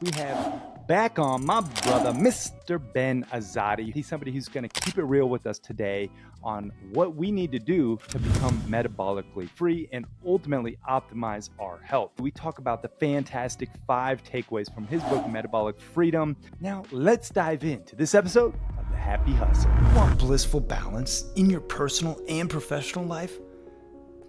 We have back on my brother, Mr. Ben Azadi. He's somebody who's going to keep it real with us today on what we need to do to become metabolically free and ultimately optimize our health. We talk about the fantastic 5 takeaways from his book, Metabolic Freedom. Now, let's dive into this episode of The Happy Hustle. Want blissful balance in your personal and professional life?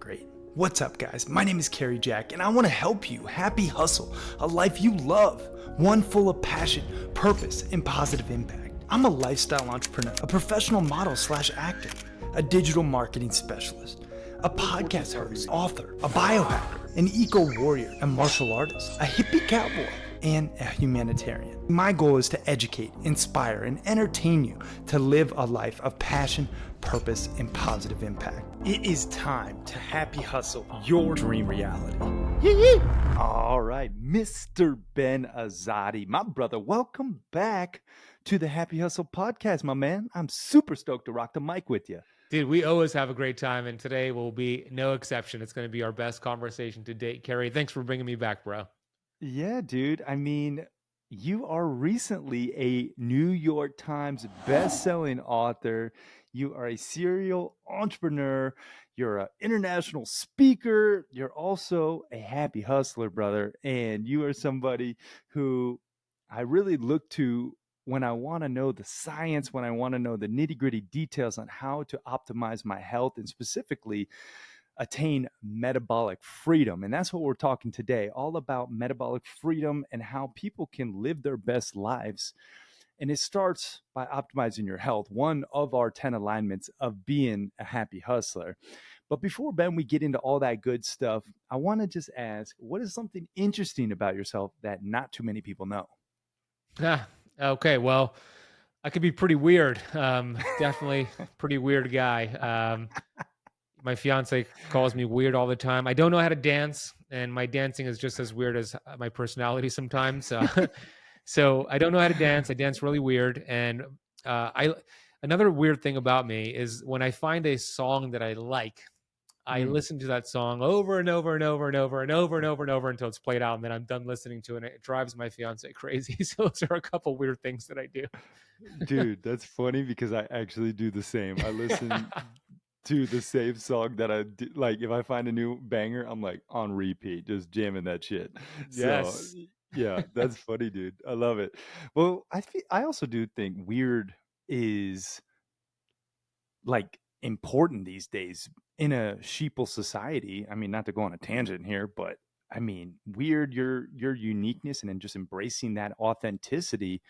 Great. What's up, guys? My name is Kerry Jack, and I want to help you happy hustle a life you love, one full of passion, purpose, and positive impact. I'm a lifestyle entrepreneur, a professional model / actor, a digital marketing specialist, a podcast host, author, a biohacker, an eco-warrior, a martial artist, a hippie cowboy, and a humanitarian. My goal is to educate, inspire, and entertain you to live a life of passion, purpose, and positive impact. It is time to happy hustle your dream reality. All right, Mr. Ben Azadi, my brother, welcome back to the Happy Hustle podcast, my man. I'm super stoked to rock the mic with you. Dude, we always have a great time, and today will be no exception. It's going to be our best conversation to date. Kerry, thanks for bringing me back, bro. Yeah, dude. I mean, you are recently a New York Times best-selling author. You are a serial entrepreneur. You're an international speaker. You're also a happy hustler, brother. And you are somebody who I really look to when I want to know the science, when I want to know the nitty-gritty details on how to optimize my health and specifically attain metabolic freedom. And that's what we're talking today, all about metabolic freedom and how people can live their best lives. And it starts by optimizing your health, one of our 10 alignments of being a happy hustler. But before, Ben, we get into all that good stuff, I want to just ask, what is something interesting about yourself that not too many people know? Okay, well, I could be pretty weird. Definitely pretty weird guy. My fiance calls me weird all the time. I don't know how to dance, and my dancing is just as weird as my personality sometimes. So I don't know how to dance. I dance really weird. And another weird thing about me is when I find a song that I like, I listen to that song over and over and over and over and over and over and over until it's played out, and then I'm done listening to it. And it drives my fiance crazy. So those are a couple weird things that I do. Dude, that's funny because I actually do the same. I listen to the same song that I do. Like if I find a new banger, I'm like on repeat, just jamming that shit. So Yes. yeah, that's funny, dude. I love it. Well, I also do think weird is like important these days in a sheeple society. I mean, not to go on a tangent here, but I mean, weird, your uniqueness and then just embracing that authenticity,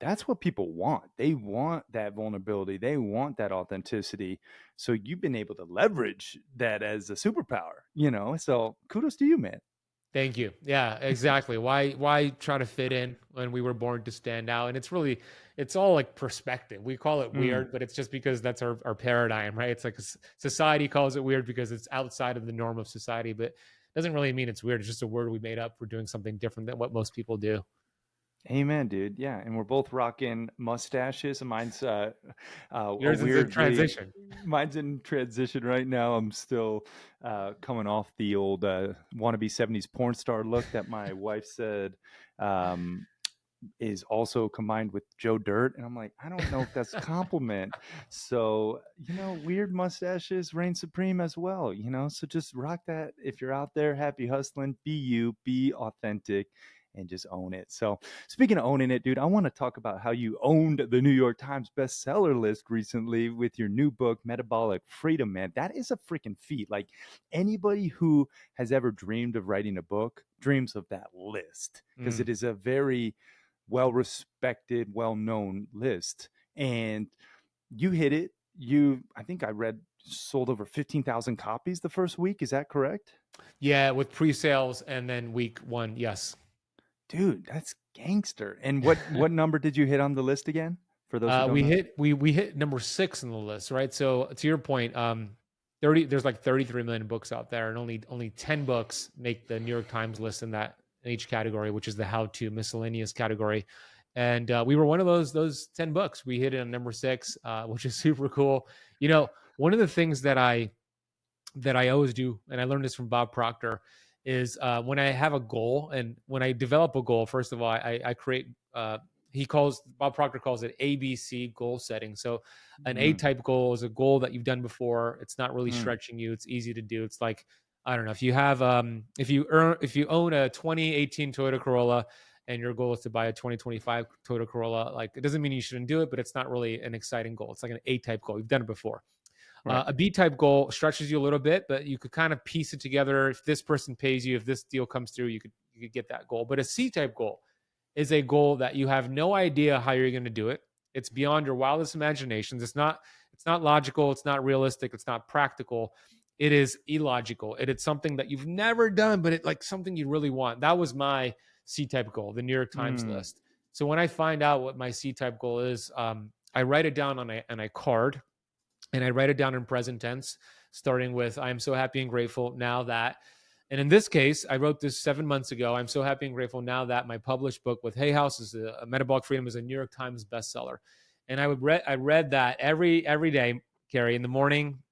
that's what people want. They want that vulnerability. They want that authenticity. So you've been able to leverage that as a superpower, you know? So kudos to you, man. Thank you. Yeah, exactly. Why try to fit in when we were born to stand out? And it's all like perspective. We call it Mm. weird, but it's just because that's our paradigm, right? It's like society calls it weird because it's outside of the norm of society, but it doesn't really mean it's weird. It's just a word we made up for doing something different than what most people do. Amen, dude. Yeah, and we're both rocking mustaches. Mine's a Yours is in weirdly, transition. mine's in transition right now. I'm still coming off the old wannabe '70s porn star look that my wife said um, is also combined with Joe Dirt, and I'm like, I don't know if that's a compliment. So weird mustaches reign supreme as well. So just rock that if you're out there. Happy hustling. Be you. Be authentic. And just own it. So speaking of owning it, dude, I want to talk about how you owned the New York Times bestseller list recently with your new book, Metabolic Freedom, man. That is a freaking feat. Like anybody who has ever dreamed of writing a book dreams of that list because it is a very well-respected, well-known list. And you hit it. I think I read, sold over 15,000 copies the first week. Is that correct? Yeah, with pre-sales and then week 1, yes. Dude, that's gangster. And what number did you hit on the list again? For those who don't We know. hit number 6 on the list, right? So to your point, there's like 33 million books out there, and only 10 books make the New York Times list in each category, which is the how-to miscellaneous category. And we were one of those 10 books. We hit it on number 6, which is super cool. One of the things that I always do, and I learned this from Bob Proctor, is when I have a goal, and when I develop a goal, first of all, I create. Bob Proctor calls it ABC goal setting. So, an A Mm, type goal is a goal that you've done before. It's not really mm, stretching you. It's easy to do. It's like, I don't know, if you own a 2018 Toyota Corolla and your goal is to buy a 2025 Toyota Corolla, like, it doesn't mean you shouldn't do it, but it's not really an exciting goal. It's like an A type goal. You've done it before. right. A B type goal stretches you a little bit, but you could kind of piece it together. If this person pays you, if this deal comes through, you could get that goal. But a C type goal is a goal that you have no idea how you're going to do it. It's beyond your wildest imaginations. It's not logical, it's not realistic, it's not practical. It is illogical. It's something that you've never done, but it like something you really want. That was my C type goal, the New York Times Mm, list. So when I find out what my C type goal is, I write it down on a card, and I write it down in present tense, starting with "I'm so happy and grateful now that." And in this case, I wrote this 7 months ago. I'm so happy and grateful now that my published book with Hay House is a Metabolic Freedom is a New York Times bestseller. And I read that every day, Carrie, in the morning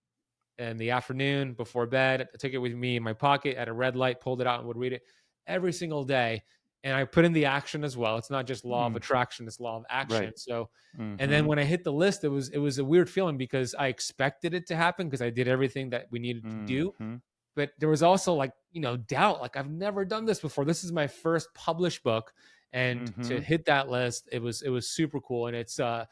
and the afternoon before bed. I took it with me in my pocket at a red light, pulled it out, and would read it every single day. And I put in the action as well. It's not just law of mm, attraction; it's law of action. right. So, and then Mm-hmm. when I hit the list, it was a weird feeling because I expected it to happen because I did everything that we needed to do, Mm-hmm. but there was also like, doubt. Like, I've never done this before. This is my first published book, and to Mm-hmm. hit that list, it was super cool. And it's a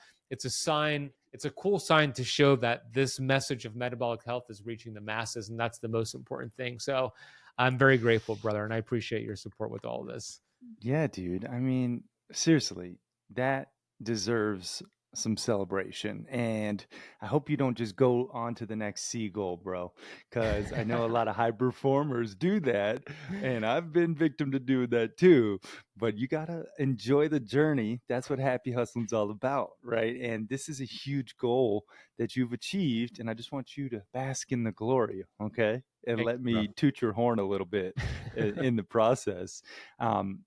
sign. It's a cool sign to show that this message of metabolic health is reaching the masses, and that's the most important thing. So I'm very grateful, brother, and I appreciate your support with all of this. Yeah, dude. I mean, seriously, that deserves some celebration. And I hope you don't just go on to the next seagull, bro, because I know a lot of high performers do that. And I've been victim to doing that too. But you got to enjoy the journey. That's what happy hustling's all about, right? And this is a huge goal that you've achieved. And I just want you to bask in the glory, okay? And Thank let you, me toot your horn a little bit in the process. Um,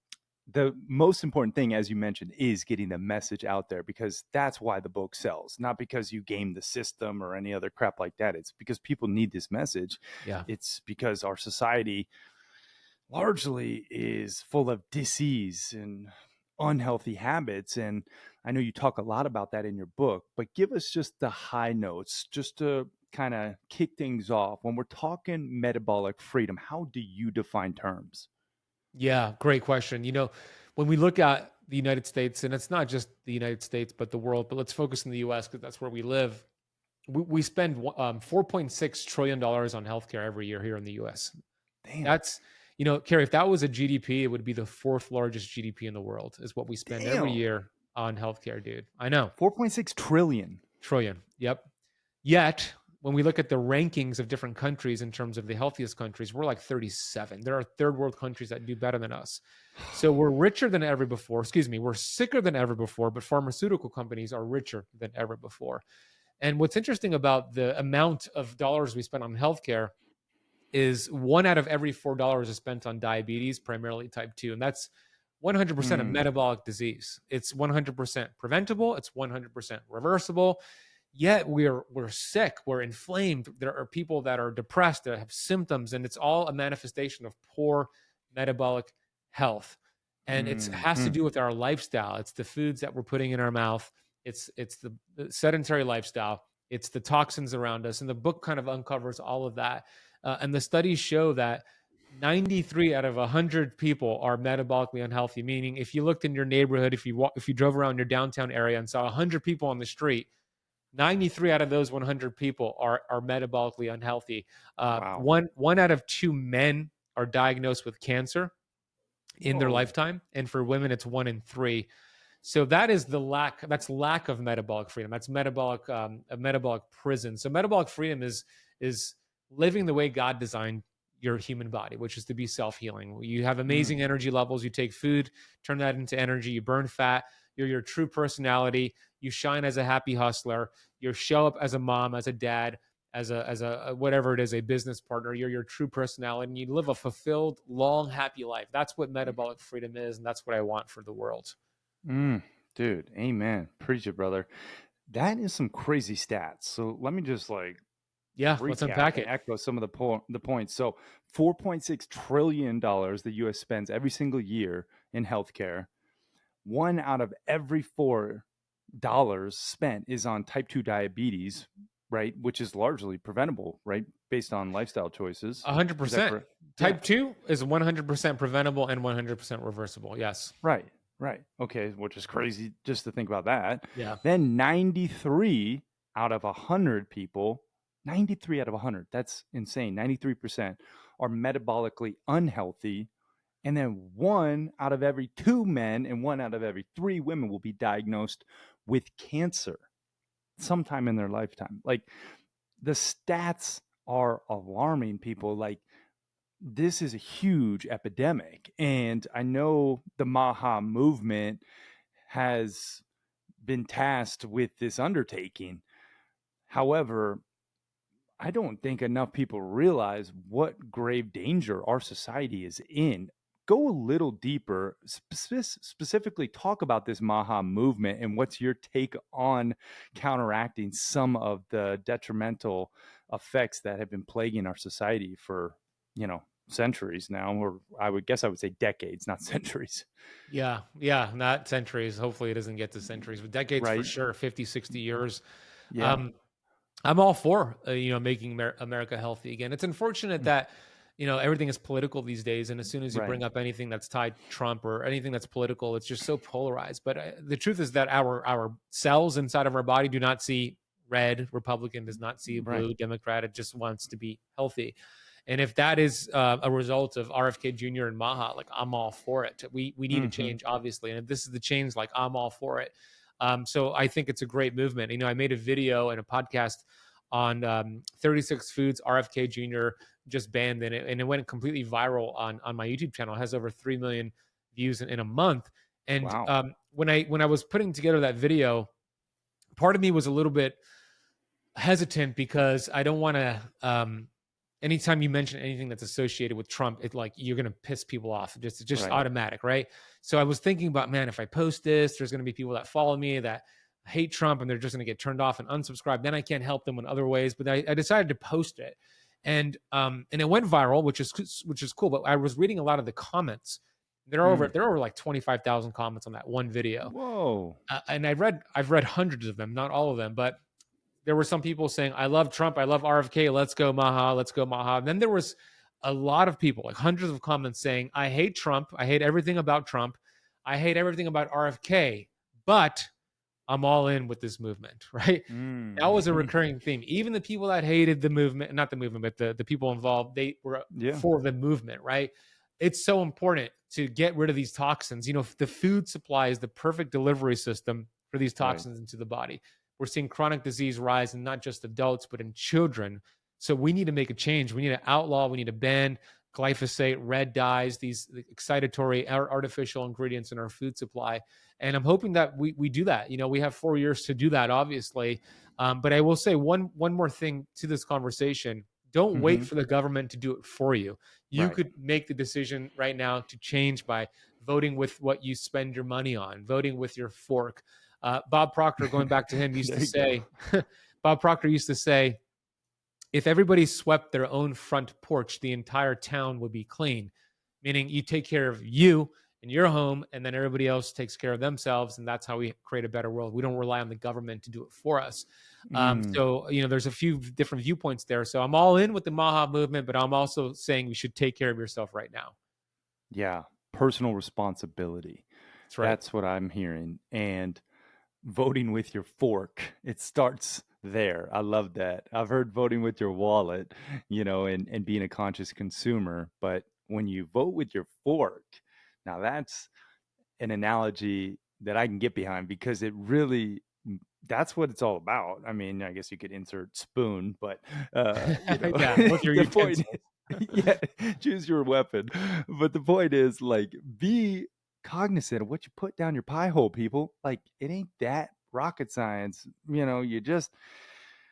the most important thing, as you mentioned, is getting the message out there, because that's why the book sells, not because you game the system or any other crap like that. It's because people need this message. Yeah. It's because our society largely is full of disease and unhealthy habits. And I know you talk a lot about that in your book, but give us just the high notes just to kind of kick things off. When we're talking metabolic freedom, how do you define terms? Yeah, great question. When we look at the United States, and it's not just the United States, but the world, but let's focus in the US because that's where we live. We spend $4.6 trillion on healthcare every year here in the US. Damn. That's, Carrie, if that was a GDP, it would be the fourth largest GDP in the world, is what we spend every Damn. year on healthcare, dude. I know. 4.6 trillion. Trillion. Yep. Yet, when we look at the rankings of different countries in terms of the healthiest countries, we're like 37. There are third world countries that do better than us. So we're richer than ever before. Excuse me, we're sicker than ever before, but pharmaceutical companies are richer than ever before. And what's interesting about the amount of dollars we spend on healthcare is one out of every $4 is spent on diabetes, primarily type 2. And that's 100% of Mm, metabolic disease. It's 100% preventable, it's 100% reversible. Yet we're sick, we're inflamed. There are people that are depressed, that have symptoms, and it's all a manifestation of poor metabolic health. And it mm, has to mm, do with our lifestyle. It's the foods that we're putting in our mouth. It's the sedentary lifestyle. It's the toxins around us. And the book kind of uncovers all of that. And the studies show that 93 out of 100 people are metabolically unhealthy. Meaning, if you looked in your neighborhood, if you drove around your downtown area and saw 100 people on the street, 93 out of those 100 people are metabolically unhealthy. wow. One out of two men are diagnosed with cancer in their Whoa. lifetime, and for women, it's 1 in 3. So that is the lack. That's lack of metabolic freedom. That's a metabolic prison. So metabolic freedom is living the way God designed your human body, which is to be self-healing. You have Mm, amazing energy levels. You take food, turn that into energy. You burn fat. You're your true personality. You shine as a happy hustler. You show up as a mom, as a dad, as a whatever it is, a business partner. You're your true personality, and you live a fulfilled, long, happy life. That's what metabolic freedom is, and that's what I want for the world. mm, dude, amen. Preach it, brother. That is some crazy stats. So let me just like Yeah, let's recap unpack and it. echo some of the points. So $4.6 trillion the US spends every single year in healthcare. One out of every $4 spent is on type 2 diabetes, right? Which is largely preventable, right? Based on lifestyle choices. Is that 100%. correct? Yeah. Type 2 is 100% preventable and 100% reversible. Yes. Right. Right. Okay. Which is crazy just to think about that. Yeah. Then 93 out of 100 people, 93 out of 100, that's insane. 93% are metabolically unhealthy. And then one out of every two men and one out of every three women will be diagnosed with cancer sometime in their lifetime. Like, the stats are alarming, people. Like, this is a huge epidemic. And I know the Maha movement has been tasked with this undertaking. However, I don't think enough people realize what grave danger our society is in. Go a little deeper, specifically talk about this Maha movement and what's your take on counteracting some of the detrimental effects that have been plaguing our society for, centuries now, or I would say decades, not centuries. Yeah. Yeah. Not centuries. Hopefully it doesn't get to centuries, but decades for Right? sure. 50, 60 years. Yeah. Um, I'm all for making America healthy again. It's unfortunate Mm. that everything is political these days, and as soon as you Right. bring up anything that's tied to Trump or anything that's political, it's just so polarized. But the truth is that our cells inside of our body do not see red. Republican does not see Right. blue. Democrat, it just wants to be healthy. And if that is a result of RFK Jr. and Maha, like, I'm all for it. We need a Mm-hmm. change, obviously, and if this is the change, like, I'm all for it. So I think it's a great movement. I made a video and a podcast on 36 foods RFK Jr. just banned in it, and it went completely viral on my YouTube channel. It has over 3 million views in a month. And Wow. when I was putting together that video, part of me was a little bit hesitant because I don't want to. Anytime you mention anything that's associated with Trump, it's like you're going to piss people off. Just Right. automatic, right? So I was thinking about, man, if I post this, there's going to be people that follow me that hate Trump and they're just going to get turned off and unsubscribe. Then I can't help them in other ways. But I decided to post it, and it went viral, which is cool. But I was reading a lot of the comments. There are over like 25,000 comments on that one video, Whoa. and I've read hundreds of them, not all of them, but there were some people saying, I love Trump, I love RFK, let's go Maha, let's go Maha. And then there was a lot of people, like hundreds of comments saying, I hate Trump, I hate everything about Trump, I hate everything about RFK, but I'm all in with this movement, right? That was a recurring theme. Even the people that hated the movement, not the movement, but the people involved, they were Yeah. for the movement, right? It's so important to get rid of these toxins. The food supply is the perfect delivery system for these toxins into the body. We're seeing chronic disease rise in not just adults, but in children. So we need to make a change. We need to outlaw, we need to ban glyphosate, red dyes, these excitatory artificial ingredients in our food supply. And I'm hoping that we do that. We have 4 years to do that, obviously. But I will say one more thing to this conversation. Don't wait for the government to do it for you. You could make the decision right now to change by voting with what you spend your money on, voting with your fork. Bob Proctor, going back to him, used to say, Bob Proctor used to say, if everybody swept their own front porch, the entire town would be clean. Meaning you take care of you and your home, and then everybody else takes care of themselves. And that's how we create a better world. We don't rely on the government to do it for us. So, there's a few different viewpoints there. So I'm all in with the Maha movement, but I'm also saying you should take care of yourself right now. Yeah. Personal responsibility. That's right. That's what I'm hearing. And voting with your fork, it starts there. I love that. I've heard voting with your wallet, and being a conscious consumer. But when you vote with your fork, now that's an analogy that I can get behind, because it really, that's what it's all about. I mean, I guess you could insert spoon, but Yeah, with your the point utensils. yeah, choose your weapon. But the point is, like, be cognizant of what you put down your pie hole, people. Like, it ain't that rocket science. You just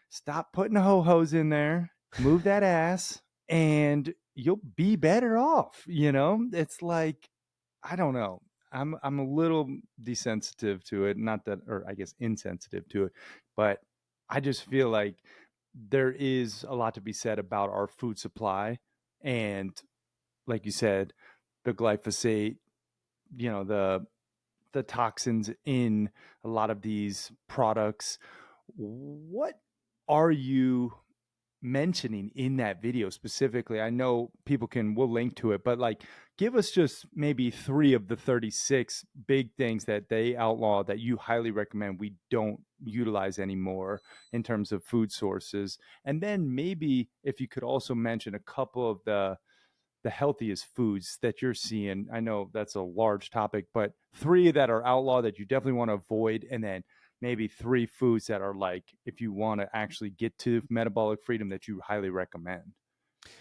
stop putting the ho-hos in there, move that ass, and you'll be better off. It's like, I don't know. I'm a little desensitive to it, not that, or I guess insensitive to it, but I just feel like there is a lot to be said about our food supply, and like you said, the glyphosate, the toxins in a lot of these products. What are you mentioning in that video specifically? I know we'll link to it, but like give us just maybe 3 of the 36 big things that they outlaw that you highly recommend we don't utilize anymore in terms of food sources. And then maybe if you could also mention a couple of the healthiest foods that you're seeing. I know that's a large topic, but 3 that are outlaw that you definitely want to avoid, and then maybe 3 foods that are like, if you want to actually get to metabolic freedom, that you highly recommend.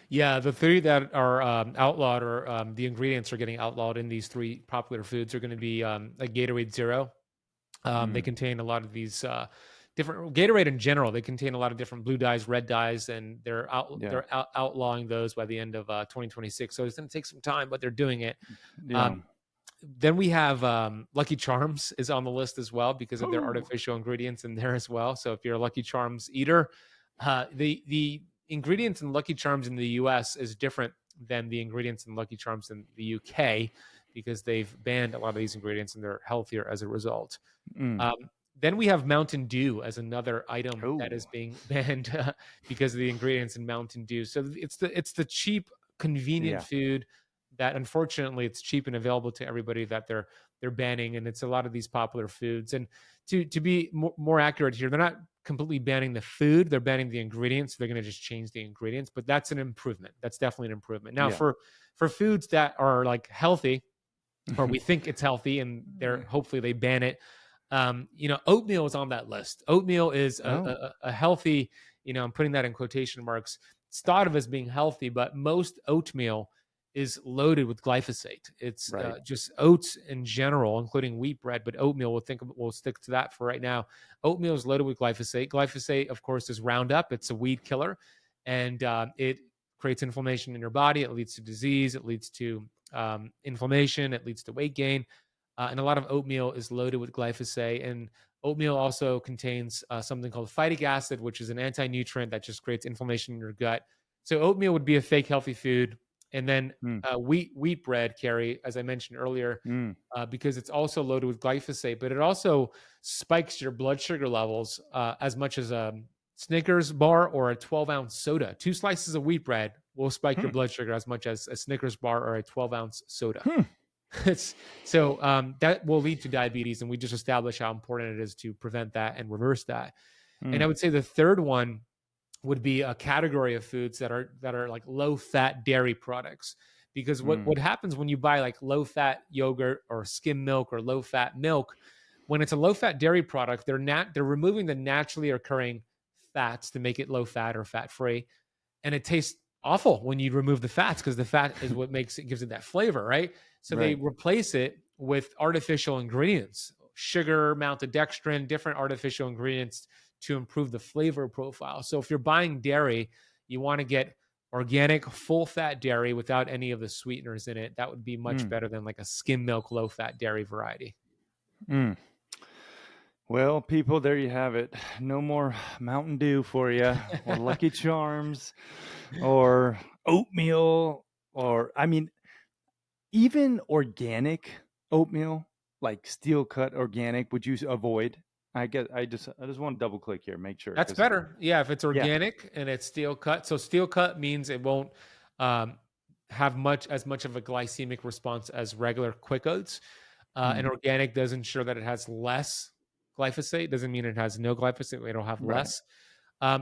Yeah, the three that are outlawed, or the ingredients are getting outlawed in these three popular foods, are going to be like Gatorade Zero. They Mm, contain a lot of these different Gatorade in general. They contain a lot of different blue dyes, red dyes, and yeah. they're outlawing those by the end of 2026. So it's going to take some time, but they're doing it. Yeah. Um, then we have Lucky Charms is on the list as well because of their Oh, artificial ingredients in there as well. So if you're a Lucky Charms eater, the ingredients in Lucky Charms in the U.S. is different than the ingredients in Lucky Charms in the U.K. because they've banned a lot of these ingredients and they're healthier as a result. mm, Um, then we have Mountain Dew as another item that oh, is being banned because of the ingredients in Mountain Dew. So it's the cheap, convenient yeah. food that unfortunately it's cheap and available to everybody that they're banning, and it's a lot of these popular foods. And to be more accurate here, they're not completely banning the food; they're banning the ingredients. They're going to just change the ingredients, but that's an improvement. That's definitely an improvement. Now Yeah. for foods that are like healthy, or we think it's healthy, and they're hopefully they ban it. Oatmeal is on that list. Oatmeal is Oh, a healthy, I'm putting that in quotation marks. It's thought of as being healthy, but most oatmeal is loaded with glyphosate. It's right. just oats in general, including wheat bread, but oatmeal. We'll stick to that for right now. Oatmeal is loaded with glyphosate. Glyphosate, of course, is Roundup. It's a weed killer, and it creates inflammation in your body. It leads to disease. It leads to inflammation. It leads to weight gain. And a lot of oatmeal is loaded with glyphosate. And oatmeal also contains something called phytic acid, which is an anti-nutrient that just creates inflammation in your gut. So oatmeal would be a fake healthy food. And then Mm, wheat bread, Carrie, as I mentioned earlier, mm. because it's also loaded with glyphosate, but it also spikes your blood sugar levels as much as a Snickers bar or a 12-ounce soda. 2 slices of wheat bread will spike your Hmm. blood sugar as much as a Snickers bar or a 12-ounce soda. Hmm. That will lead to diabetes, and we just established how important it is to prevent that and reverse that. And I Mm, would say the third one would be a category of foods that are like low fat dairy products, because mm. what happens when you buy like low fat yogurt or skim milk or low fat milk, when it's a low fat dairy product, they're removing the naturally occurring fats to make it low fat or fat free, and it tastes awful when you remove the fats because the fat is what gives it that flavor, right? So they Right. replace it with artificial ingredients, sugar, maltodextrin, different artificial ingredients to improve the flavor profile. So if you're buying dairy, you want to get organic, full fat dairy without any of the sweeteners in it. That would be much Mm, better than like a skim milk, low fat dairy variety. mm. Well, people, there you have it. No more Mountain Dew for you, or Lucky Charms, or oatmeal, or I mean, even organic oatmeal, like steel cut organic, would you avoid? I just want to double click here, make sure, That's because better. Yeah, if it's yeah, organic and it's steel cut. So steel cut means it won't um, have much of a glycemic response as regular quick oats. And mm, organic does ensure that it has less glyphosate. Doesn't mean it has no glyphosate. It'll have right, less.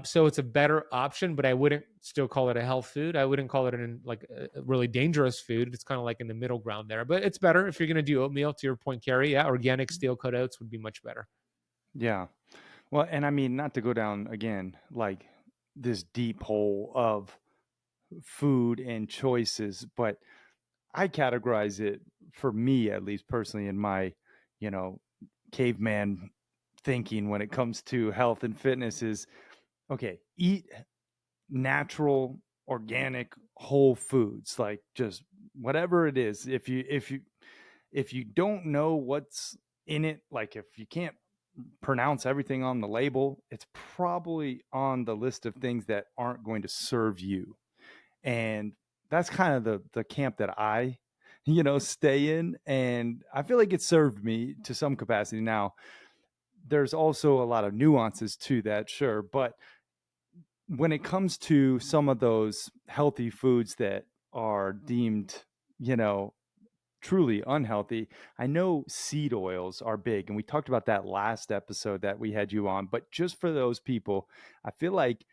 So it's a better option, but I wouldn't still call it a health food. I wouldn't call it like a really dangerous food. It's kind of like in the middle ground there, but it's better if you're going to do oatmeal. To your point, Carrie, yeah, organic steel cut oats would be much better. yeah. Well, and I mean, not to go down again like this deep hole of food and choices, but I categorize it, for me at least personally, in my, you know, caveman thinking when it comes to health and fitness is okay, eat natural, organic, whole foods, like just whatever it is. If you don't know what's in it, like if you can't pronounce everything on the label, it's probably on the list of things that aren't going to serve you. And that's kind of the camp that I, stay in. And I feel like it served me to some capacity. Now, there's also a lot of nuances to that, sure. But when it comes to some of those healthy foods that are deemed, you know, truly unhealthy, I know seed oils are big. And we talked about that last episode that we had you on. But just for those people, I feel like,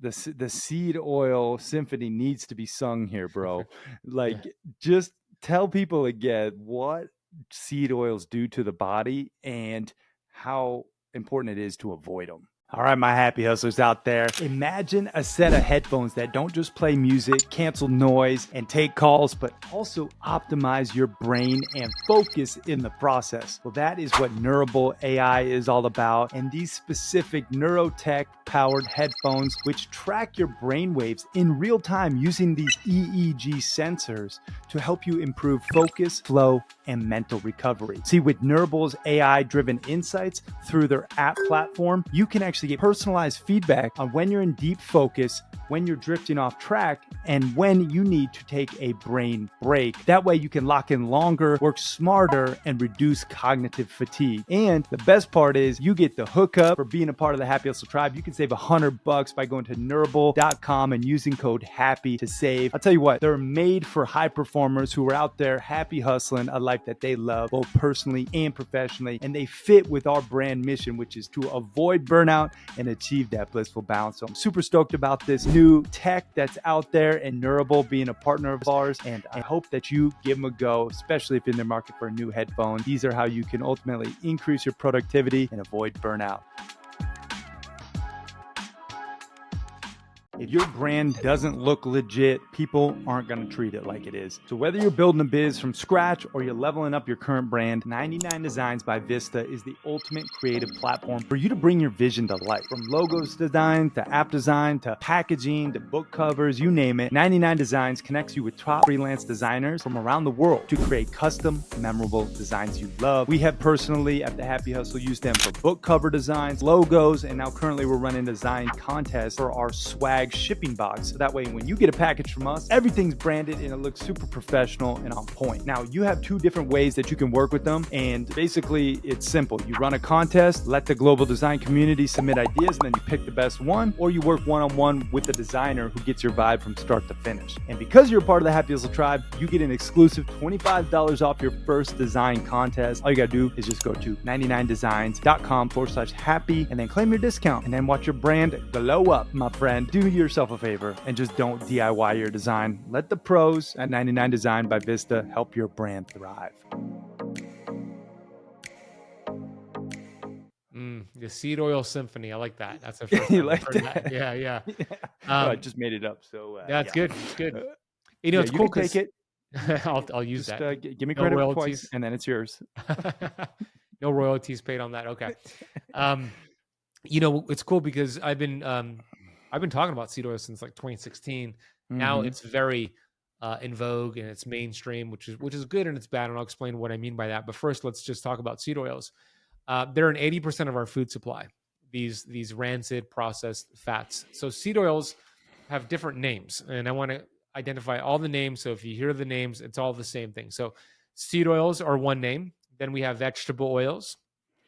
the seed oil symphony needs to be sung here, bro. Yeah. Like, just tell people again what seed oils do to the body and how important it is to avoid them. All right, my happy hustlers out there. Imagine a set of headphones that don't just play music, cancel noise, and take calls, but also optimize your brain and focus in the process. Well, that is what Neurable AI is all about. And these specific neurotech powered headphones, which track your brain waves in real time using these EEG sensors to help you improve focus, flow, and mental recovery. See, with Neurable's AI-driven insights through their app platform, you can actually get personalized feedback on when you're in deep focus, when you're drifting off track, and when you need to take a brain break. That way you can lock in longer, work smarter, and reduce cognitive fatigue. And the best part is you get the hookup for being a part of the Happy Hustle Tribe. You can save $100 by going to Neurable.com and using code HAPPY to save. I'll tell you what, they're made for high performers who are out there happy hustling a life that they love, both personally and professionally. And they fit with our brand mission, which is to avoid burnout and achieve that blissful balance. So I'm super stoked about this new tech that's out there and Neurable being a partner of ours. And I hope that you give them a go, especially if you're in the market for a new headphone. These are how you can ultimately increase your productivity and avoid burnout. If your brand doesn't look legit, people aren't going to treat it like it is. So whether you're building a biz from scratch or you're leveling up your current brand, 99 Designs by Vista is the ultimate creative platform for you to bring your vision to life. From logos design to app design to packaging to book covers, you name it, 99 Designs connects you with top freelance designers from around the world to create custom, memorable designs you love. We have personally at the Happy Hustle used them for book cover designs, logos, and now currently we're running a design contest for our swag shipping box. So that way, when you get a package from us, everything's branded and it looks super professional and on point. Now, you have two different ways that you can work with them. And basically, it's simple. You run a contest, let the global design community submit ideas, and then you pick the best one, or you work one-on-one with the designer who gets your vibe from start to finish. And because you're a part of the Happy Hustle Tribe, you get an exclusive $25 off your first design contest. All you gotta do is just go to 99designs.com/happy and then claim your discount and then watch your brand glow up, my friend. Do yourself a favor and just don't DIY your design. Let the pros at 99 Design by Vista help your brand thrive. The seed oil symphony. I like that. That's the first You time like I've heard that? that. Yeah, yeah. I just made it up. So That's yeah. good. It's good. Yeah, It's you cool can take because it. I'll use Just that. give me No credit twice, royalties. and then it's yours. No royalties paid on that. Okay. It's cool because I've been talking about seed oil since like 2016. Now Mhm. it's very in vogue and it's mainstream, which is good and it's bad, and I'll explain what I mean by that. But first, let's just talk about seed oils. They're in 80% of our food supply. These rancid processed fats. So seed oils have different names, and I want to identify all the names. So if you hear the names, it's all the same thing. So seed oils are one name. Then we have vegetable oils.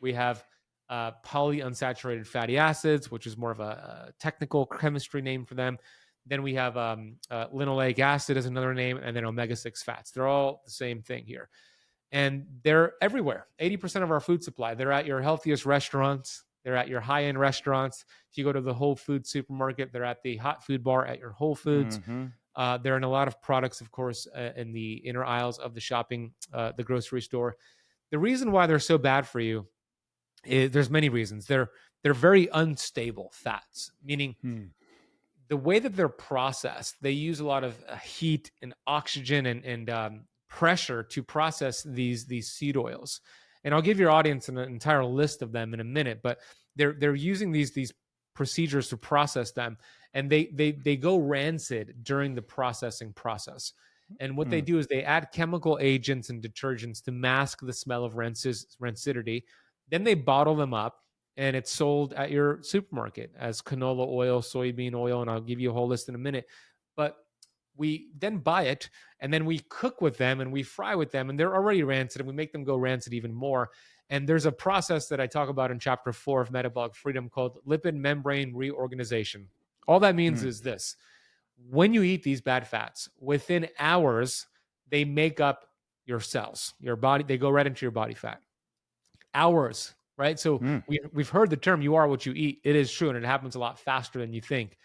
We have polyunsaturated fatty acids, which is more of a technical chemistry name for them. Then we have linoleic acid as another name, and then omega-6 fats. They're all the same thing here. And they're everywhere. 80% of our food supply. They're at your healthiest restaurants. They're at your high-end restaurants. If you go to the Whole Foods supermarket, they're at the hot food bar at your Whole Foods. Mhm. They're in a lot of products, of course, in the inner aisles of the the grocery store. The reason why they're so bad for you is there's many reasons. They're very unstable fats, meaning the way that they're processed, they use a lot of heat and oxygen and pressure to process these seed oils. And I'll give your audience an entire list of them in a minute, but they're using these procedures to process them, and they go rancid during the processing process. And what they do is they add chemical agents and detergents to mask the smell of rancidity. Then they bottle them up and it's sold at your supermarket as canola oil, soybean oil, and I'll give you a whole list in a minute. But we then buy it and then we cook with them and we fry with them, and they're already rancid and we make them go rancid even more. And there's a process that I talk about in chapter 4 of Metabolic Freedom called lipid membrane reorganization. All that means is this: when you eat these bad fats, within hours, they make up your cells, your body, they go right into your body fat. Hours, right? So we've heard the term, you are what you eat. It is true, and it happens a lot faster than you think.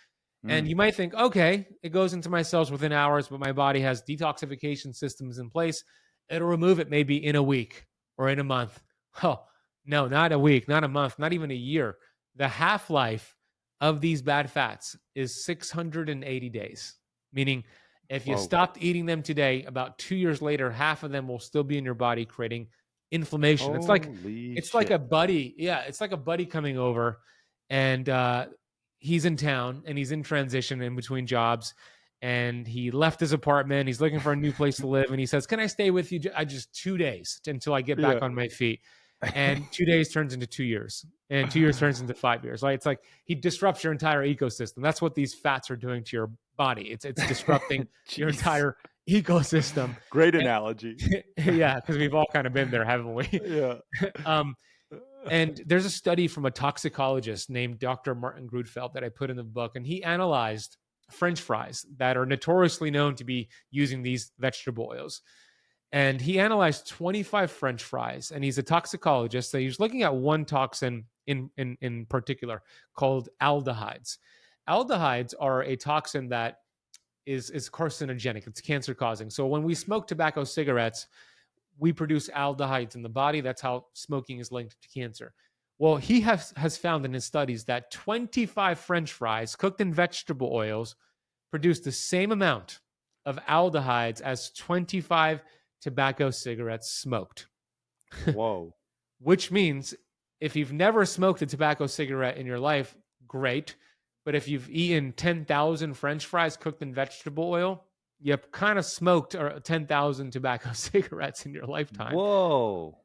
And you might think, okay, it goes into my cells within hours, but my body has detoxification systems in place. It'll remove it maybe in a week or in a month. Oh, no, not a week, not a month, not even a year. The half-life of these bad fats is 680 days, meaning if you stopped eating them today, about 2 years later, half of them will still be in your body creating inflammation. It's like a buddy. Yeah, it's like a buddy coming over, and he's in town and he's in transition in between jobs, and he left his apartment. He's looking for a new place to live, and he says, "Can I stay with you? I just 2 days until I get back on my feet." And 2 days turns into 2 years, and 2 years turns into 5 years. Right? It's like he disrupts your entire ecosystem. That's what these fats are doing to your body. It's disrupting your entire ecosystem. Great analogy. Yeah, because we've all kind of been there, haven't we? Yeah. And there's a study from a toxicologist named Dr. Martin Grudfeld that I put in the book, and he analyzed French fries that are notoriously known to be using these vegetable oils. And he analyzed 25 French fries, and he's a toxicologist. So he's looking at one toxin in particular called aldehydes. Aldehydes are a toxin that is carcinogenic. It's cancer causing. So when we smoke tobacco cigarettes, we produce aldehydes in the body. That's how smoking is linked to cancer. Well, he has found in his studies that 25 French fries cooked in vegetable oils produce the same amount of aldehydes as 25 tobacco cigarettes smoked. Whoa. Which means if you've never smoked a tobacco cigarette in your life, great. But if you've eaten 10,000 French fries cooked in vegetable oil, you've kind of smoked 10,000 tobacco cigarettes in your lifetime. Whoa.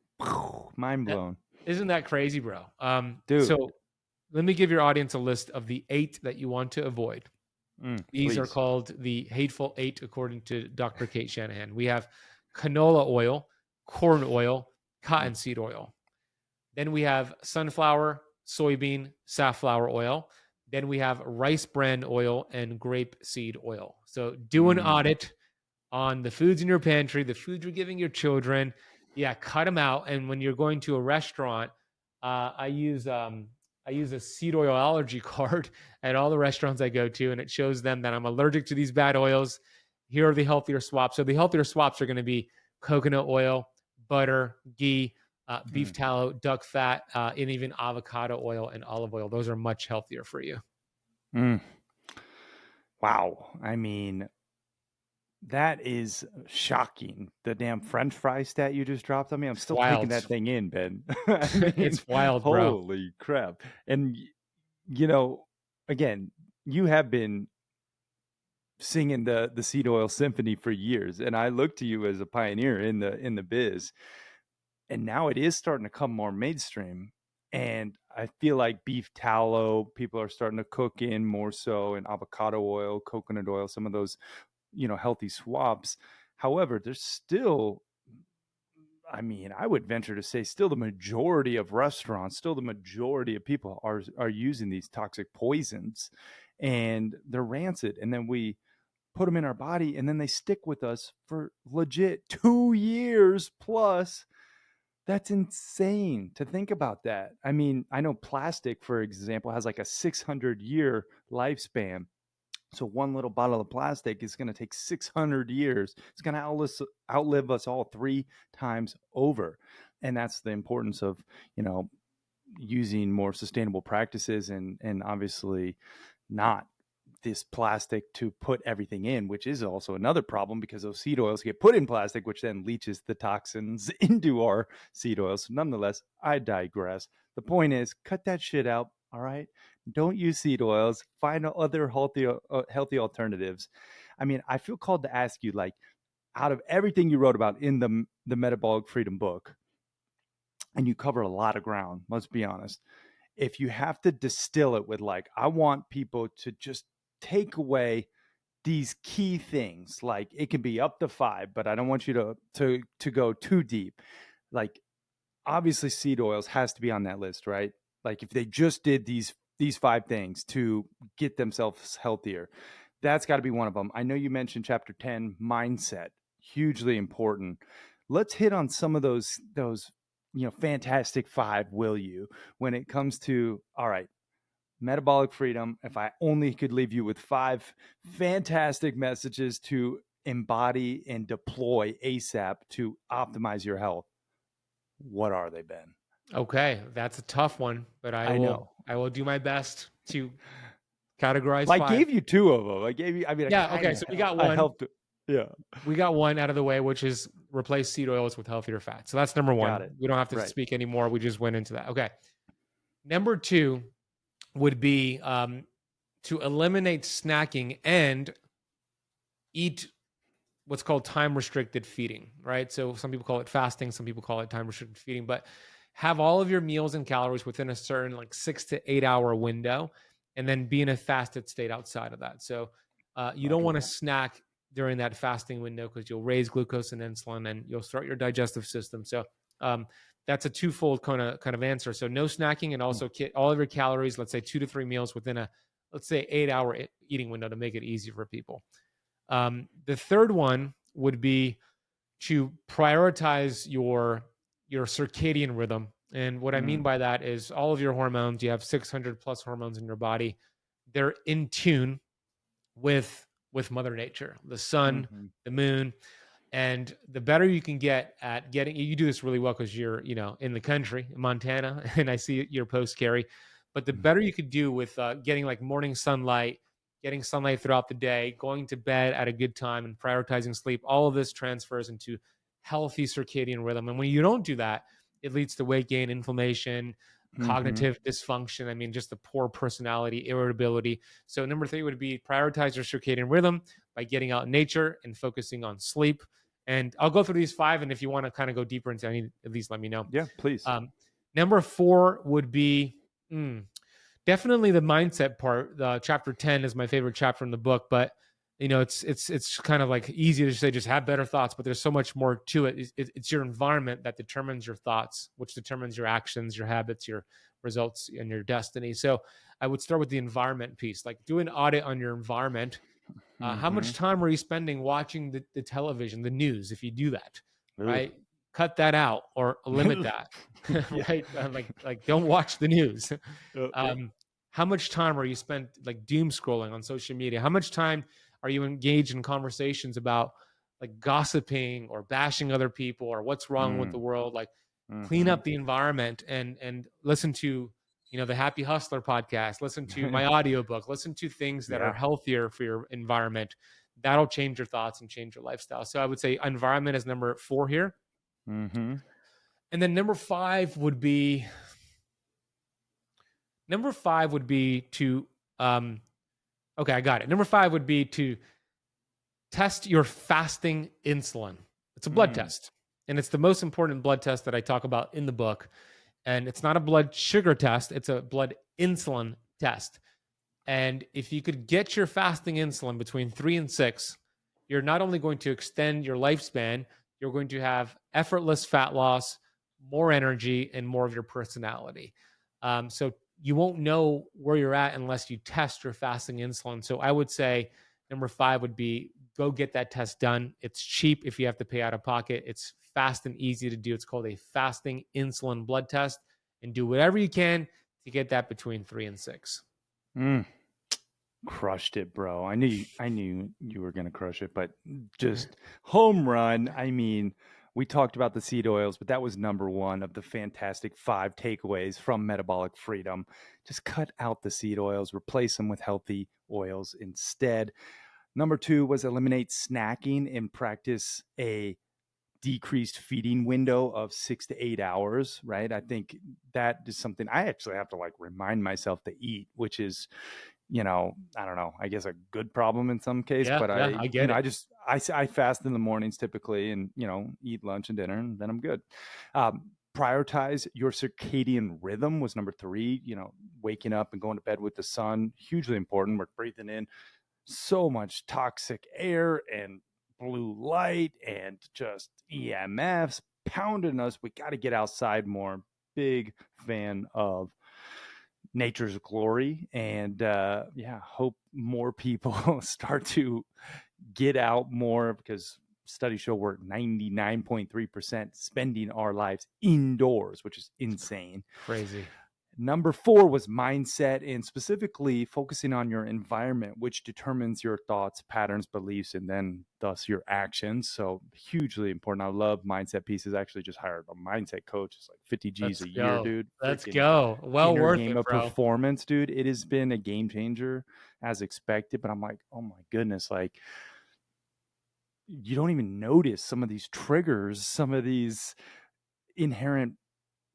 Mind blown. Isn't that crazy, bro? Dude. So let me give your audience a list of the 8 that you want to avoid. These are called the hateful 8, according to Dr. Kate Shanahan. We have canola oil, corn oil, cottonseed oil. Then we have sunflower, soybean, safflower oil. Then we have rice bran oil and grape seed oil. So do an audit on the foods in your pantry, the food you're giving your children. Yeah, cut them out. And when you're going to a restaurant, I use a seed oil allergy card at all the restaurants I go to, and it shows them that I'm allergic to these bad oils. Here are the healthier swaps. So the healthier swaps are going to be coconut oil, butter, ghee, beef tallow, duck fat, and even avocado oil and olive oil. Those are much healthier for you. Wow. I mean, that is shocking. The damn French fry stat you just dropped on me. I'm still taking that thing in, Ben. I mean, it's wild, bro. Holy crap. And, you know, again, you have been singing the seed oil symphony for years, and I look to you as a pioneer in the biz. And now it is starting to come more mainstream. And I feel like beef tallow, people are starting to cook in more so, and avocado oil, coconut oil, some of those, healthy swaps. However, there's still, I mean, I would venture to say still the majority of restaurants, still the majority of people are using these toxic poisons, and they're rancid. And then we put them in our body, and then they stick with us for legit 2 years plus. That's insane to think about that. I mean, I know plastic, for example, has like a 600-year lifespan. So one little bottle of plastic is going to take 600 years. It's going to outlive us all 3 times over. And that's the importance of, using more sustainable practices and obviously not this plastic to put everything in, which is also another problem because those seed oils get put in plastic, which then leaches the toxins into our seed oils. Nonetheless, I digress. The point is, cut that shit out. All right. Don't use seed oils. Find other healthy alternatives. I mean, I feel called to ask you, like, out of everything you wrote about in the Metabolic Freedom book, and you cover a lot of ground, let's be honest. If you have to distill it with like, I want people to just take away these key things, like it can be up to 5, but I don't want you to go too deep. Like, obviously seed oils has to be on that list, right? Like if they just did these 5 things to get themselves healthier, that's got to be one of them. I know you mentioned chapter 10, mindset, hugely important. Let's hit on some of those fantastic 5, will you, when it comes to, all right, metabolic freedom. If I only could leave you with 5 fantastic messages to embody and deploy ASAP to optimize your health, what are they, Ben? Okay, that's a tough one, but I know. I will do my best to categorize Well, I 5. gave you 2 of them. I gave you, I mean, Yeah, okay, so I helped. Yeah. we got one out of the way, which is replace seed oils with healthier fats. So that's number Got 1. it. We don't have to Right. speak anymore. We just went into that. Okay. Number 2 would be to eliminate snacking and eat what's called time restricted feeding, right? So some people call it fasting, some people call it time restricted feeding, but have all of your meals and calories within a certain like 6 to 8 hour window, and then be in a fasted state outside of that. So you don't Roger want to that. snack during that fasting window because you'll raise glucose and insulin and you'll start your digestive system. So that's a twofold kind of answer. So no snacking, and also all of your calories, let's say 2 to 3 meals within a, let's say 8 hour eating window to make it easy for people. The third one would be to prioritize your circadian rhythm. And what I mean by that is all of your hormones, you have 600 plus hormones in your body. They're in tune with Mother Nature, the sun, Mm-hmm. the moon. And the better you can get at getting, you do this really well because you're, in the country, in Montana, and I see your post, Carrie. But the better you could do with getting like morning sunlight, getting sunlight throughout the day, going to bed at a good time, and prioritizing sleep, all of this transfers into healthy circadian rhythm. And when you don't do that, it leads to weight gain, inflammation, Mm-hmm. cognitive dysfunction. I mean, just the poor personality, irritability. So number 3 would be prioritize your circadian rhythm by getting out in nature and focusing on sleep. And I'll go through these 5, and if you want to kind of go deeper into any, at least let me know. Yeah, please. Number 4 would be definitely the mindset part. Chapter 10 is my favorite chapter in the book, but it's kind of like easy to say just have better thoughts, but there's so much more to it. It's your environment that determines your thoughts, which determines your actions, your habits, your results, and your destiny. So I would start with the environment piece, like do an audit on your environment. How Mm-hmm. much time are you spending watching the television, the news? If you do that, Ugh. right, cut that out or limit that, Yeah. right? Like don't watch the news. Yeah. How much time are you spent like doom scrolling on social media? How much time are you engaged in conversations about like gossiping or bashing other people or what's wrong with the world? Like clean Mm-hmm. up the environment and listen to the Happy Hustler podcast, listen to my audiobook, listen to things that are Yeah. healthier for your environment. That'll change your thoughts and change your lifestyle. So I would say environment is number 4 here. Mm-hmm. And then number 5 would be to okay, I got it. Number 5 would be to test your fasting insulin. It's a blood Mm. test, and it's the most important blood test that I talk about in the book. And it's not a blood sugar test, it's a blood insulin test. And if you could get your fasting insulin between 3 and 6, you're not only going to extend your lifespan, you're going to have effortless fat loss, more energy, and more of your personality. So you won't know where you're at unless you test your fasting insulin. So I would say number 5 would be go get that test done. It's cheap if you have to pay out of pocket. It's fast and easy to do. It's called a fasting insulin blood test, and do whatever you can to get that between 3 and 6. Mm. Crushed it, bro. I knew you were gonna crush it, but just home run. I mean, we talked about the seed oils, but that was number 1 of the fantastic 5 takeaways from Metabolic Freedom. Just cut out the seed oils, replace them with healthy oils instead. Number 2 was eliminate snacking and practice a decreased feeding window of 6 to 8 hours, right? I think that is something I actually have to like remind myself to eat, which is, I don't know, I guess a good problem in some case, Yeah, but yeah, I get it. I fast in the mornings typically, and, eat lunch and dinner, and then I'm good. prioritize your circadian rhythm was number 3. Waking up and going to bed with the sun, hugely important. We're breathing in so much toxic air and blue light and just EMFs pounding us. We got to get outside more. Big fan of nature's glory, and hope more people start to get out more, because studies show we're 99.3% spending our lives indoors, which is insane. Crazy. Number 4 was mindset, and specifically focusing on your environment, which determines your thoughts, patterns, beliefs, and then thus your actions. So hugely important. I love mindset pieces. I actually just hired a mindset coach. It's like 50 G's Let's a year, go. dude. Let's Freaking go. Well inner worth game it, of bro. performance, dude. It has been a game changer as expected, but I'm like, oh my goodness, like you don't even notice some of these triggers, some of these inherent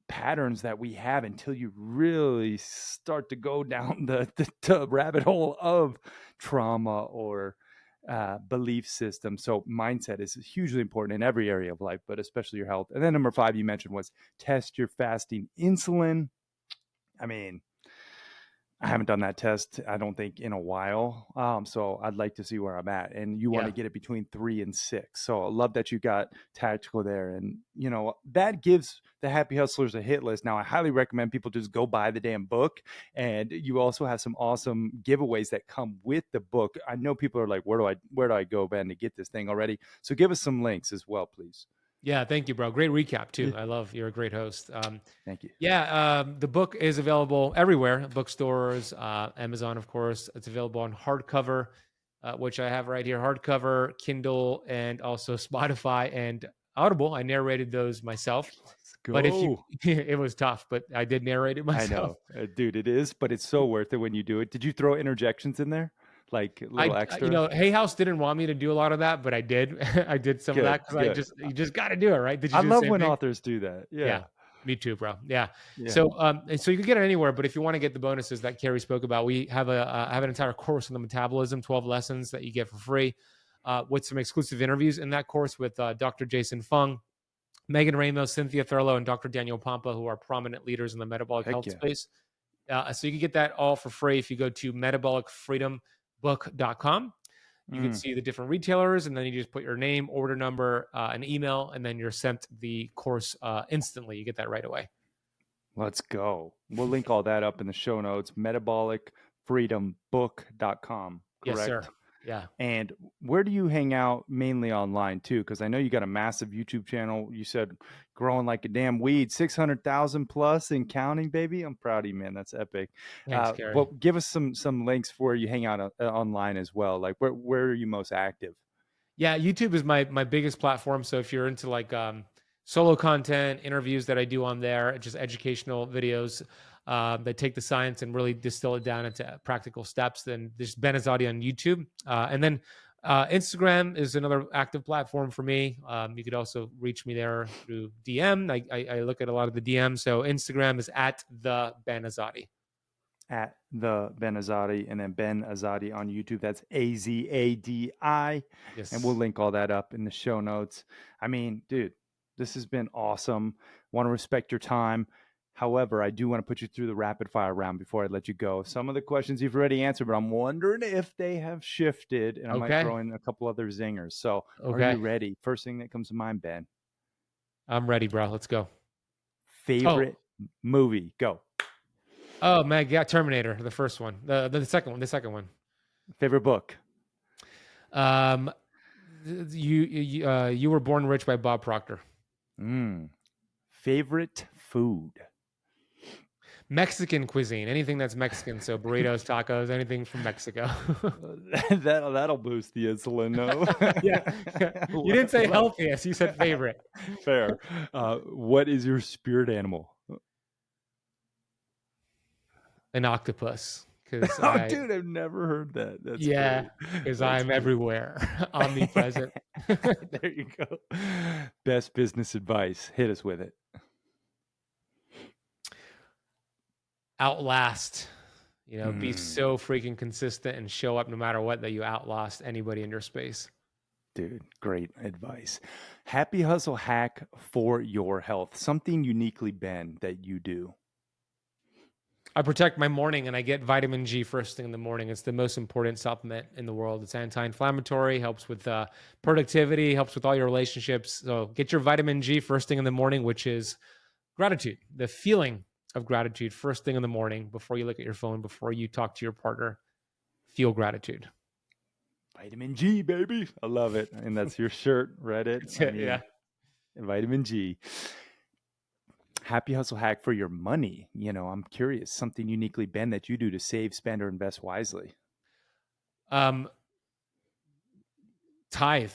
patterns that we have until you really start to go down the rabbit hole of trauma or belief system. So mindset is hugely important in every area of life, but especially your health. And then number 5 you mentioned was test your fasting insulin. I mean, I haven't done that test, I don't think, in a while. So I'd like to see where I'm at. And you want to get it between 3 and 6. So I love that you got tactical there. And, that gives the Happy Hustlers a hit list. Now, I highly recommend people just go buy the damn book. And you also have some awesome giveaways that come with the book. I know people are like, where do I go, Ben, to get this thing already? So give us some links as well, please. Yeah, thank you, bro. Great recap too. Yeah. I love, you're a great host. Thank you. Yeah, the book is available everywhere, bookstores, Amazon, of course. It's available on hardcover, which I have right here, hardcover, Kindle, and also Spotify and Audible. I narrated those myself. Let's But if you, go. it was tough, but I did narrate it I myself. know, dude, it is, but it's so worth it when you do it. Did you throw interjections in there, like little extra? Hay House didn't want me to do a lot of that, but I did. I did some of Good, that because good. you just got to do it, right? Did you I do the love same when thing? authors do that. Yeah, Yeah, me too, bro. Yeah. yeah. So, and so you can get it anywhere, but if you want to get the bonuses that Carrie spoke about, we have I have an entire course on the metabolism, 12 lessons that you get for free, with some exclusive interviews in that course with Dr. Jason Fung, Megan Ramos, Cynthia Thurlow, and Dr. Daniel Pompa, who are prominent leaders in the metabolic Heck health yeah. space. So you can get that all for free if you go to metabolicfreedombook.com. You can see the different retailers, and then you just put your name, order number, an email, and then you're sent the course instantly. You get that right away. Let's go. We'll link all that up in the show notes. Metabolicfreedombook.com. Yes, Correct. sir. Yeah. And where do you hang out mainly online too? Because I know you got a massive YouTube channel. You said growing like a damn weed, 600,000 plus and counting, baby. I'm proud of you, man. That's epic. Thanks, Carrie. But give us some links for where you hang out online as well. Like where are you most active? Yeah, YouTube is my biggest platform. So if you're into like solo content, interviews that I do on there, just educational videos that take the science and really distill it down into practical steps, then there's Ben Azadi on YouTube. And then Instagram is another active platform for me. You could also reach me there through DM. I look at a lot of the DMs. So Instagram is at the Ben Azadi. At the Ben Azadi, and then Ben Azadi on YouTube. That's Azadi. Yes. And we'll link all that up in the show notes. I mean, dude, this has been awesome. Want to respect your time. However, I do want to put you through the rapid fire round before I let you go. Some of the questions you've already answered, but I'm wondering if they have shifted, and I might throw in a couple other zingers. So are you ready? First thing that comes to mind, Ben. I'm ready, bro. Let's go. Favorite movie? Go. Oh man, yeah, Terminator, the first one, the second one. Favorite book? You Were Born Rich by Bob Proctor. Favorite food? Mexican cuisine, anything that's Mexican. So burritos, tacos, anything from Mexico. That'll boost the insulin, no? Yeah. You didn't say healthiest. You said favorite. Fair. What is your spirit animal? An octopus. Dude, I've never heard that. That's because I'm everywhere, omnipresent. There you go. Best business advice. Hit us with it. Outlast. Be so freaking consistent and show up no matter what that you outlast anybody in your space. Dude, great advice. Happy hustle hack for your health. Something uniquely Ben that you do. I protect my morning and I get vitamin G first thing in the morning. It's the most important supplement in the world. It's anti-inflammatory, helps with productivity, helps with all your relationships. So get your vitamin G first thing in the morning, which is gratitude, the feeling of gratitude first thing in the morning before you look at your phone, before you talk to your partner. Feel gratitude. Vitamin G, baby. I love it. And that's your shirt. Read it. That's I it. mean, Yeah. vitamin G. Happy hustle hack for your money. I'm curious, something uniquely Ben that you do to save, spend, or invest wisely. Um, Tithe,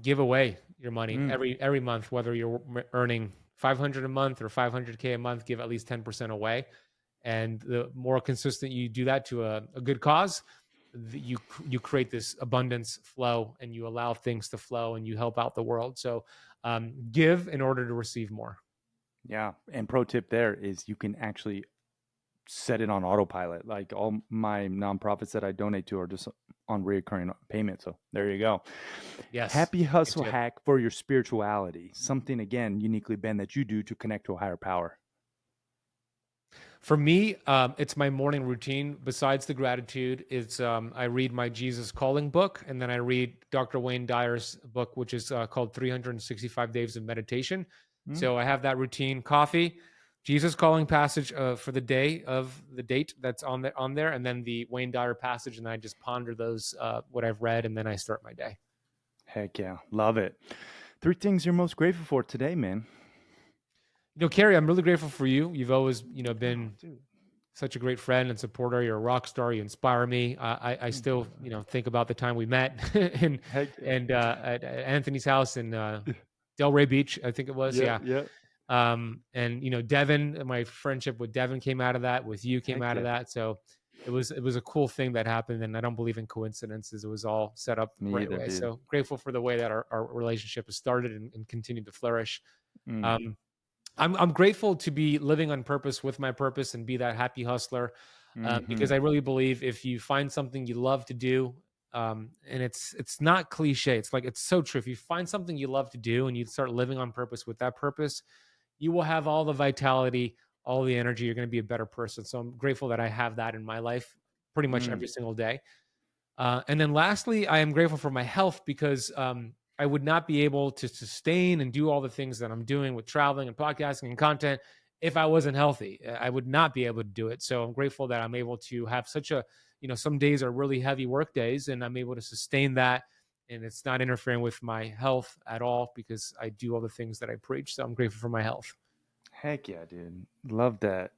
give away your money Mm, every month, whether you're earning 500 a month or 500K a month, give at least 10% away. And the more consistent you do that to a good cause, you create this abundance flow and you allow things to flow and you help out the world. So give in order to receive more. yeah. And pro tip there is you can actually set it on autopilot. Like all my nonprofits that I donate to are just on recurring payment. So there you go. Yes. Happy Me hustle too. hack for your spirituality. Something again uniquely Ben that you do to connect to a higher power. For me, it's my morning routine. Besides the gratitude, it's I read my Jesus Calling book, and then I read Dr. Wayne Dyer's book, which is called 365 Days of Meditation. Mm, So I have that routine: coffee, Jesus Calling passage for the day of the date that's on there, and then the Wayne Dyer passage, and I just ponder those what I've read, and then I start my day. heck yeah. Love it. 3 things you're most grateful for today, man. Carrie, I'm really grateful for you. You've always, Oh, been dude. such a great friend and supporter. You're a rock star. You inspire me. I Thank you, still, brother. think about the time we met and Heck yeah. at Anthony's house in Delray Beach, I think it was. Yeah, Yeah. yeah. And Devin, my friendship with Devin came out of that. With you came Heck out of yeah. that. So it was a cool thing that happened, and I don't believe in coincidences. It was all set up the Me right either, way. dude. So grateful for the way that our relationship has started and continued to flourish. Mm, Um, I'm grateful to be living on purpose with my purpose and be that happy hustler, because mhm. I really believe if you find something you love to do, and it's not cliche, it's like it's so true. If you find something you love to do and you start living on purpose with that purpose, you will have all the vitality, all the energy. You're going to be a better person. So I'm grateful that I have that in my life pretty much Mm, every single day. And then lastly, I am grateful for my health because I would not be able to sustain and do all the things that I'm doing with traveling and podcasting and content if I wasn't healthy. I would not be able to do it. So I'm grateful that I'm able to have such a, some days are really heavy work days and I'm able to sustain that. And it's not interfering with my health at all because I do all the things that I preach. So I'm grateful for my health. heck yeah, dude. Love that.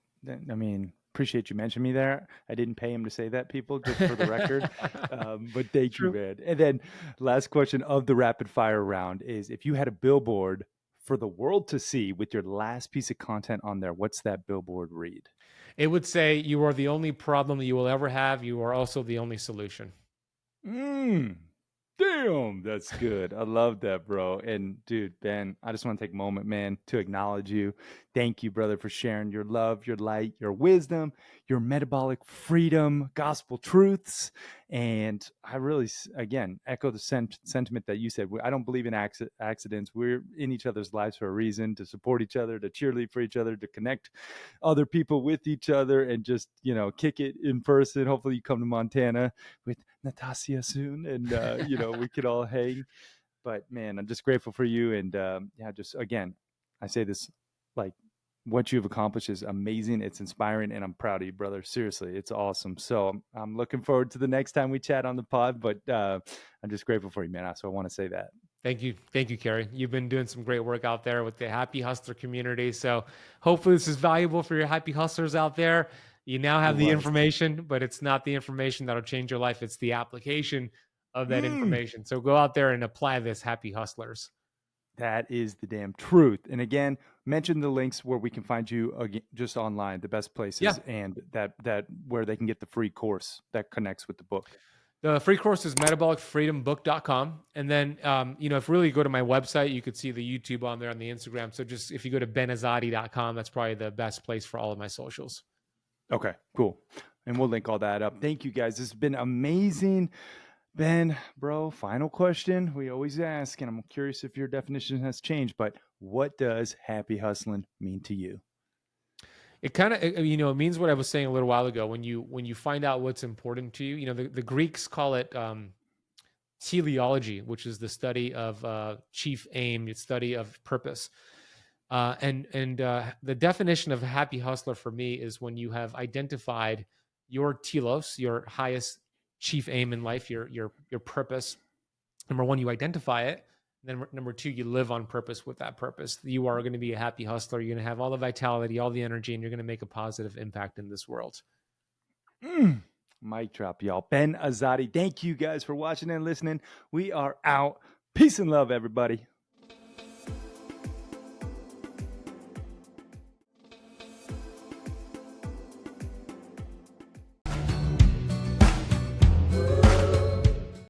I mean, appreciate you mentioning me there. I didn't pay him to say that, people, just for the record. But thank you, True. man. And then last question of the rapid fire round is if you had a billboard for the world to see with your last piece of content on there, what's that billboard read? It would say, you are the only problem that you will ever have. You are also the only solution. Mm, damn, that's good. I love that, bro. And dude, Ben, I just want to take a moment, man, to acknowledge you. Thank you, brother, for sharing your love, your light, your wisdom, your metabolic freedom, gospel truths. And I really, again, echo the sentiment that you said. I don't believe in accidents. We're in each other's lives for a reason, to support each other, to cheerlead for each other, to connect other people with each other, and just, kick it in person. Hopefully, you come to Montana with Natasha soon, and we could all hang. But man, I'm just grateful for you, and yeah, just again, I say this, like, what you've accomplished is amazing. It's inspiring, and I'm proud of you, brother. Seriously, it's awesome. So I'm looking forward to the next time we chat on the pod. But I'm just grateful for you, man. So I want to say that. Thank you, Carrie. You've been doing some great work out there with the Happy Hustler community. So hopefully this is valuable for your happy hustlers out there. You now It have the was. information, but it's not the information that'll change your life. It's the application of that Mm, information. So go out there and apply this, happy hustlers. that is the damn truth. And again, mention the links where we can find you again, just online, the best Yeah. places, and that where they can get the free course that connects with the book. The free course is metabolicfreedombook.com. And then, if you really go to my website, you could see the YouTube on there on the Instagram. So just if you go to benazadi.com, that's probably the best place for all of my socials. Okay, cool. And we'll link all that up. Thank you guys. This has been amazing. Ben, bro, final question we always ask, and I'm curious if your definition has changed, but what does happy hustling mean to you? It kind of, it means what I was saying a little while ago. When you find out what's important to you, the Greeks call it teleology, which is the study of chief aim, the study of purpose. And the definition of a happy hustler for me is when you have identified your telos, your highest chief aim in life, your purpose. Number one, you identify it. Then number two, you live on purpose with that purpose. You are going to be a happy hustler. You're going to have all the vitality, all the energy, and you're going to make a positive impact in this world. Mic drop, y'all. Ben Azadi, thank you guys for watching and listening. We are out. Peace and love, everybody.